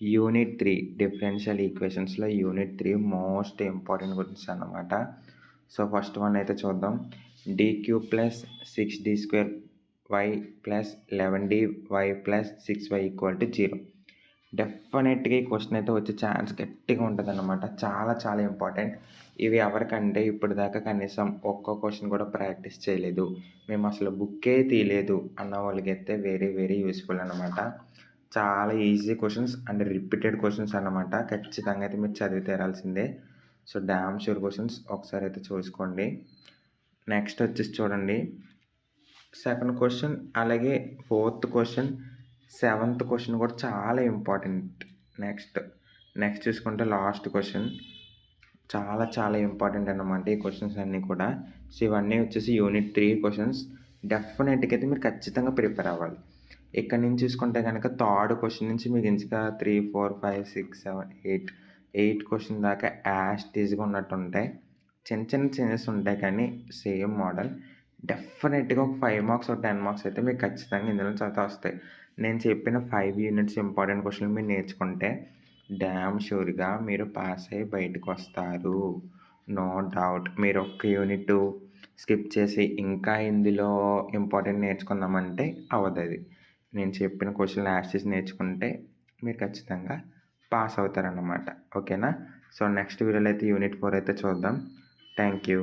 Unit 3 differential ఈక్వేషన్స్‌లో unit 3 most important questions అన్నమాట. So, first one అయితే చూద్దాం. dq plus 6d² plus 11dy plus 6y = 0. డెఫినెట్‌గా ఈ క్వెషన్ అయితే వచ్చే ఛాన్స్ గట్టిగా ఉంటదన్నమాట. చాలా ఇంపార్టెంట్. ఇవి ఎవరికంటే ఇప్పటిదాకా కనీసం ఒక్క క్వెషన్ కూడా ప్రాక్టీస్ చేయలేదు, మేము అసలు బుక్కే తీయలేదు అన్న వాళ్ళకైతే వెరీ యూజ్‌ఫుల్ అన్నమాట. చాలా easy questions and repeated questions అన్నమాట. ఖచ్చితంగా అయితే మీరు చదివి తీరాల్సిందే. సో, డామ్ ష్యూర్ క్వెషన్స్ ఒకసారి అయితే చూసుకోండి. నెక్స్ట్ వచ్చేసి చూడండి, సెకండ్ క్వెషన్ అలాగే ఫోర్త్ క్వెషన్, సెవెంత్ క్వెషన్ కూడా చాలా ఇంపార్టెంట్. నెక్స్ట్ చూసుకుంటే లాస్ట్ క్వెషన్ చాలా ఇంపార్టెంట్ అన్నమాట ఈ క్వెషన్స్ అన్నీ కూడా. సో, ఇవన్నీ వచ్చేసి యూనిట్ 3 క్వెషన్స్. డెఫినెట్‌గా అయితే మీరు ఖచ్చితంగా ప్రిపేర్ అవ్వాలి. ఇక్కడ నుంచి చూసుకుంటే కనుక థర్డ్ క్వెషన్ నుంచి మీకు ఇంకా 3, 4, 5, 6, 7, 8 క్వెషన్ దాకా యాజ్ టీజ్‌గా ఉన్నట్టుంటాయి. చిన్న చేంజెస్ ఉంటాయి కానీ సేమ్ మోడల్. డెఫినెట్‌గా ఒక 5 మార్క్స్, ఒక 10 మార్క్స్ అయితే మీకు ఖచ్చితంగా ఇందులో చదివి వస్తాయి. నేను చెప్పిన 5 యూనిట్స్ ఇంపార్టెంట్ క్వెషన్లు మీరు నేర్చుకుంటే డామ్ ష్యూర్‌గా మీరు పాస్ అయ్యి బయటకు వస్తారు. No doubt. మీరు ఒక్క యూనిట్ స్కిప్ చేసి ఇంకా ఇందులో ఇంపార్టెంట్ నేర్చుకుందామంటే అవ్వదది. నేను చెప్పిన క్వెషన్లు యాజ్ టీజ్ నేర్చుకుంటే మీరు ఖచ్చితంగా పాస్ అవుతారన్నమాట. ఓకేనా? సో, నెక్స్ట్ వీడియోలో అయితే యూనిట్ 4 అయితే చూద్దాం. Thank you.